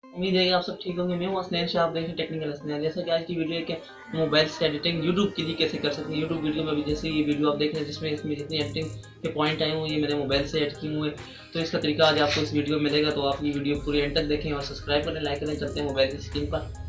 उम्मीद है कि आप सब ठीक होंगे। मैं हूं हसनैन शाह, आप देख रहे हैं टेक्निकल हसनैन। जैसा कि आज की वीडियो है कि मोबाइल से एडिटिंग यूट्यूब के लिए कैसे कर सकते हैं। यूट्यूब वीडियो में भी जैसे ये वीडियो आप देख रहे हैं जिसमें इसमें जितनी एडिटिंग के पॉइंट आए हुए ये मेरे मोबाइल से एड किए हुए, तो इसका तरीका आज आपको इस वीडियो में मिलेगा। तो आप ये वीडियो पूरी एंड तक देखें और सब्सक्राइब करें, लाइक करें। चलते हैं मोबाइल की स्क्रीन पर।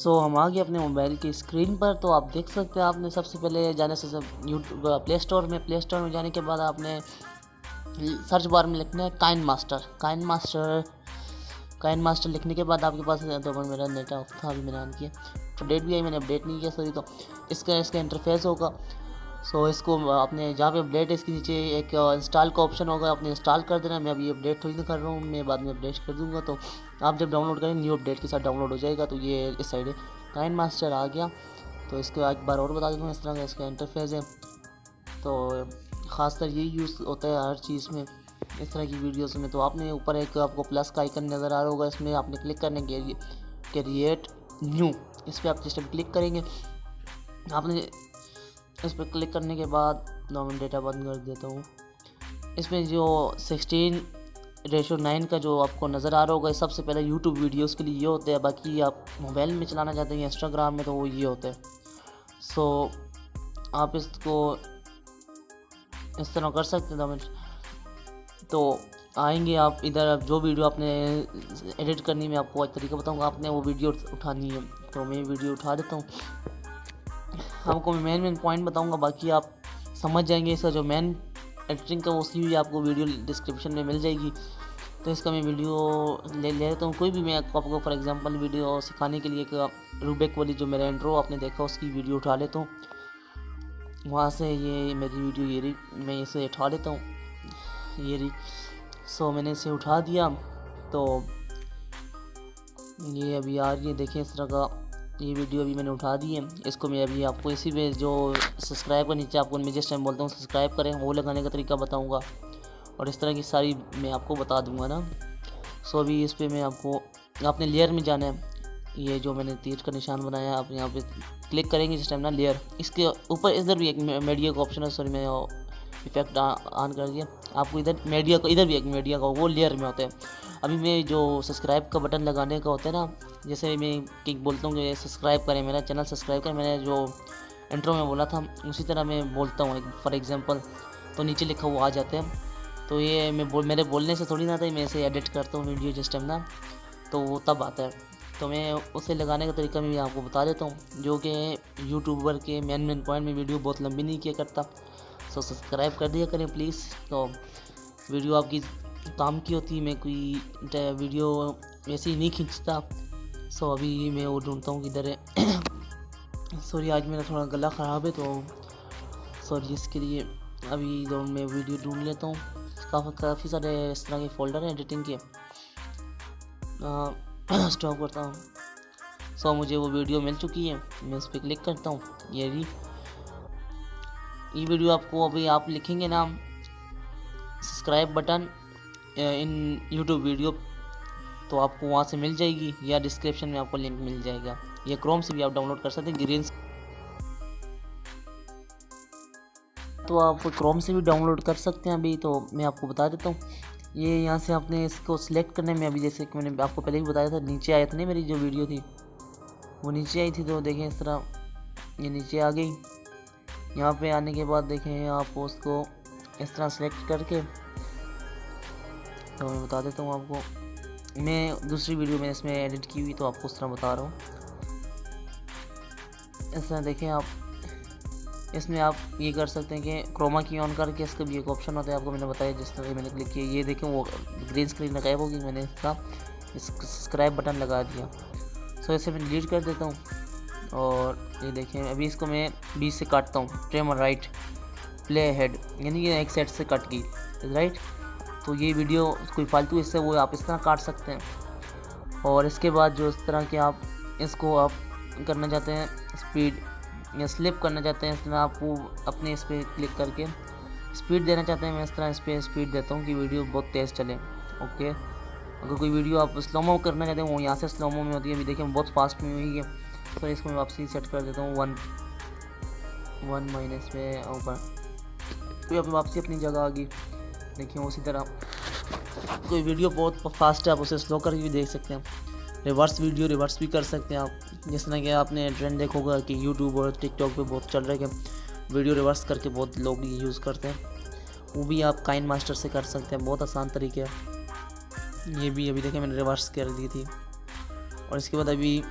हम आ गए अपने मोबाइल की स्क्रीन पर। तो आप देख सकते हैं, आपने सबसे पहले जाने से सब यूट्यूब प्ले स्टोर में जाने के बाद आपने सर्च बार में लिखना है काइन मास्टर लिखने के बाद आपके पास तो मेरा नेट ऑफ था, अभी मैंने ऑन किया तो डेट भी आई, मैंने अपडेट नहीं किया सॉरी। तो इसका इंटरफेस होगा। इसको आपने जहाँ पे अपडेट है इसके नीचे एक इंस्टॉल का ऑप्शन होगा, आपने इंस्टॉल कर देना। मैं अभी अपडेट थोड़ी ना कर रहा हूँ, मैं बाद में अपडेट कर दूँगा। तो आप जब डाउनलोड करें न्यू अपडेट के साथ डाउनलोड हो जाएगा। तो ये इस साइड है, काइन मास्टर आ गया। तो इसको एक बार और बता देता हूँ, इस तरह का इसका इंटरफेस है। तो ख़ासतर यही यूज़ होता है हर चीज़ में, इस तरह की वीडियोस में। तो आपने ऊपर एक आपको प्लस का आइकन नज़र आ रहा होगा, इसमें आपने क्लिक करने के क्रिएट न्यू, इस पर आप जिस टाइम क्लिक करेंगे, आपने इस पर क्लिक करने के बाद 9 मिनट डेटा बंद कर देता हूँ। इसमें जो 16:9 का जो आपको नज़र आ रहा होगा, सबसे पहले यूट्यूब वीडियोस के लिए ये होते हैं। बाकी आप मोबाइल में चलाना चाहते हैं इंस्टाग्राम में तो वो ये होते हैं। आप इसको इस तरह कर सकते हैं। 2 मिनट तो आएंगे आप इधर। अब जो वीडियो आपने एडिट करनी, मैं आपको एक तरीका बताऊंगा, आपने वो वीडियो उठानी है। तो मैं वीडियो उठा देता हूँ, आपको मैं मेन पॉइंट बताऊंगा, बाकी आप समझ जाएंगे। इसका जो मेन एडिटिंग का उसकी भी आपको वीडियो डिस्क्रिप्शन में मिल जाएगी। तो इसका मैं वीडियो ले लेता हूँ कोई भी। मैं आपको फॉर एग्जांपल वीडियो सिखाने के लिए एक रूबेक वाली जो मेरा इंट्रो आपने देखा उसकी वीडियो उठा लेता हूँ। वहाँ से ये मेरी वीडियो ये रही, मैं इसे उठा लेता हूँ, ये रही। मैंने इसे उठा दिया। तो ये अभी आ रही है, देखें इस तरह का ये वीडियो अभी मैंने उठा दी है। इसको मैं अभी आपको इसी पे जो सब्सक्राइब का नीचे आपको मैं जिस टाइम बोलता हूँ सब्सक्राइब करें, वो लगाने का तरीका बताऊँगा और इस तरह की सारी मैं आपको बता दूँगा ना। अभी इस पर मैं आपको, आपने लेयर में जाना है। ये जो मैंने तीर का निशान बनाया, आप यहाँ पे क्लिक करेंगे जिस टाइम ना लेयर, इसके ऊपर इधर भी एक मीडिया का ऑप्शन है। सॉरी मैं इफेक्ट ऑन कर दिया। आपको इधर मीडिया का, इधर भी एक मीडिया का, वो लेयर में होता है। अभी मैं जो सब्सक्राइब का बटन लगाने का होता है ना, जैसे मैं किक बोलता हूँ कि सब्सक्राइब करें, मेरा चैनल सब्सक्राइब करें, मैंने जो इंट्रो में बोला था उसी तरह मैं बोलता हूँ फॉर एग्जांपल, तो नीचे लिखा वो आ जाते हैं। तो ये मेरे बोलने से थोड़ी ना आता है, मैं इसे एडिट करता हूँ वीडियो जिस टाइम ना, तो वो तब आता है। तो मैं उसे लगाने का तरीका मैं आपको बता देता हूँ, जो कि यूट्यूबर के मेन पॉइंट में वीडियो बहुत लंबी नहीं किया करता। सब्सक्राइब कर दिया करें प्लीज़। तो वीडियो आपकी काम की होती है, मैं कोई वीडियो वैसे ही नहीं खींचता। अभी मैं वो ढूंढता हूँ किधर है। सॉरी आज मेरा थोड़ा गला ख़राब है, तो सॉरी इसके लिए। अभी जो मैं वीडियो ढूंढ लेता हूँ, काफ़ी सारे इस तरह के फ़ोल्डर हैं एडिटिंग के। स्टॉप करता हूँ। मुझे वो वीडियो मिल चुकी है, मैं इस पर क्लिक करता हूँ। ये वीडियो आपको, अभी आप लिखेंगे ना सब्सक्राइब बटन इन यूट्यूब वीडियो, तो आपको वहाँ से मिल जाएगी, या डिस्क्रिप्शन में आपको लिंक मिल जाएगा। ये क्रोम से भी आप डाउनलोड कर सकते हैं, ग्रीन, तो आप क्रोम से भी डाउनलोड कर सकते हैं। अभी तो मैं आपको बता देता हूँ, ये यहाँ से आपने इसको सिलेक्ट करने में, अभी जैसे कि मैंने आपको पहले भी बताया था, नीचे आया था ना, मेरी जो वीडियो थी वो नीचे आई थी। तो देखें इस तरह ये नीचे आ गई। यहाँ पे आने के बाद देखें आप उसको इस तरह सेलेक्ट करके, तो मैं बता देता हूँ आपको, मैं दूसरी वीडियो में इसमें एडिट की हुई तो आपको उस तरह बता रहा हूँ। इस तरह देखें आप, इसमें आप ये कर सकते हैं कि क्रोमा की ऑन करके इसका भी एक ऑप्शन होता है, आपको मैंने बताया जिस तरह मैंने क्लिक किया, ये देखें वो ग्रीन स्क्रीन गायब होगी, मैंने इसका सब्सक्राइब बटन लगा दिया। इसे मैं डिलीट कर देता हूँ। और ये देखें अभी इसको मैं बीच से काटता हूँ, ट्रिम राइट प्ले हेड, यानी कि एक सेट से कट गई राइट। तो ये वीडियो कोई फालतू इससे वो आप इस तरह काट सकते हैं। और इसके बाद जो इस तरह के आप इसको आप करना चाहते हैं स्पीड या स्लिप करना चाहते हैं, इस तरह आपको अपने इस पर क्लिक करके स्पीड देना चाहते हैं, मैं इस तरह इस पर स्पीड देता हूँ कि वीडियो बहुत तेज़ चले। ओके, अगर कोई वीडियो आप स्लोमो करना चाहते हैं वो यहाँ से स्लोमो में होती है। अभी देखिए बहुत फास्ट में हुई है, तो इसको मैं वापसी सेट कर देता हूँ 1 माइनस में ऊपर। तो यहाँ पे वापसी अपनी जगह आ गई। देखिए उसी तरह कोई वीडियो बहुत फास्ट है आप उसे स्लो करके भी देख सकते हैं। रिवर्स वीडियो रिवर्स भी कर सकते हैं आप। जिस तरह कि आपने ट्रेंड देखा होगा कि यूट्यूब और टिकटॉक पे बहुत चल रहा है कि वीडियो रिवर्स करके बहुत लोग यूज़ करते हैं, वो भी आप काइन मास्टर से कर सकते हैं। बहुत आसान तरीके है। ये भी अभी देखिए मैंने रिवर्स कर दी थी। और इसके बाद अभी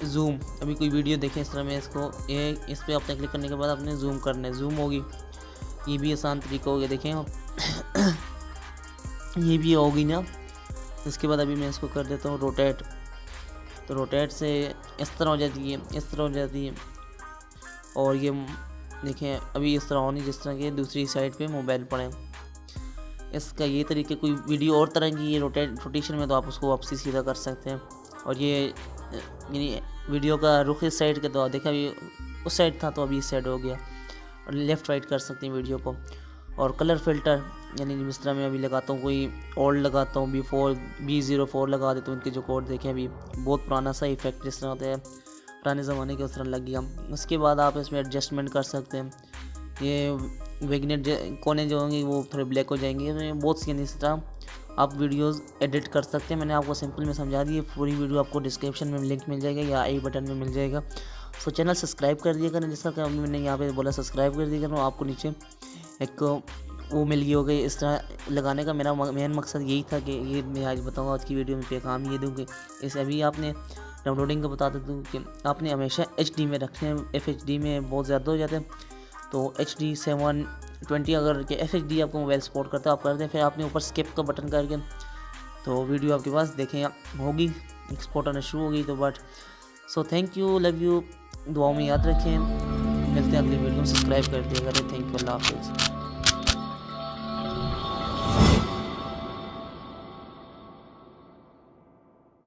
जूम, अभी कोई वीडियो देखें इस तरह में इसको इस पर आपने क्लिक करने के बाद आपने जूम करना है, जूम होगी। ये भी आसान तरीका हो गया, देखें आप ये भी होगी ना। इसके बाद अभी मैं इसको कर देता हूँ रोटेट। तो रोटेट से इस तरह हो जाती है, इस तरह हो जाती है। और ये देखें अभी इस तरह होनी जिस तरह के दूसरी साइड पे मोबाइल पड़े। इसका ये तरीके, कोई वीडियो और तरह की ये रोटेशन में तो आप उसको वापसी सीधा कर सकते हैं। और ये यानी वीडियो का रुख इस साइड के तो देखा अभी उस साइड था तो अभी इस साइड हो गया। और लेफ़्ट राइट कर सकते हैं वीडियो को। और कलर फिल्टर यानी जिस तरह मैं अभी लगाता हूँ, कोई ओल्ड लगाता हूँ B04 लगा देता हूँ। इनके जो कोड देखें अभी बहुत पुराना सा इफेक्ट जिस तरह होता है पुराने ज़माने के उस तरह लग गया। उसके बाद आप इसमें एडजस्टमेंट कर सकते हैं। ये विग्नेट कोने जो होंगे वो थोड़े ब्लैक हो जाएंगे। बहुत सी इस तरह आप वीडियोस एडिट कर सकते हैं। मैंने आपको सिंपल में समझा दी है। पूरी वीडियो आपको डिस्क्रिप्शन में लिंक मिल जाएगा या आई बटन में मिल जाएगा। सो चैनल सब्सक्राइब कर दिया करें, जैसा कि मैंने यहाँ पे बोला सब्सक्राइब कर दिया करें। आपको नीचे एक वो मिल गई हो गई। इस तरह लगाने का मेरा मेन मकसद यही था कि ये मैं आज बताऊँगा आज की वीडियो में पैगाम ये दूँ कि इसे अभी आपने डाउनलोडिंग का बता देता हूँ कि आपने हमेशा HD में रखने हैं। FHD में बहुत ज़्यादा हो जाते हैं। तो HD 720 अगर कि FHD आपको मोबाइल सपोर्ट करता है आप कर दें। फिर आपने ऊपर स्किप का बटन करके तो वीडियो आपके पास देखें होगी, एक्सपोर्ट आना शुरू होगी। तो but so thank you, love you, दुआओं में याद रखें। मिलते हैं अगली वीडियो में। सब्सक्राइब कर दिया करें। थैंक यू, अल्लाह हाफिज़।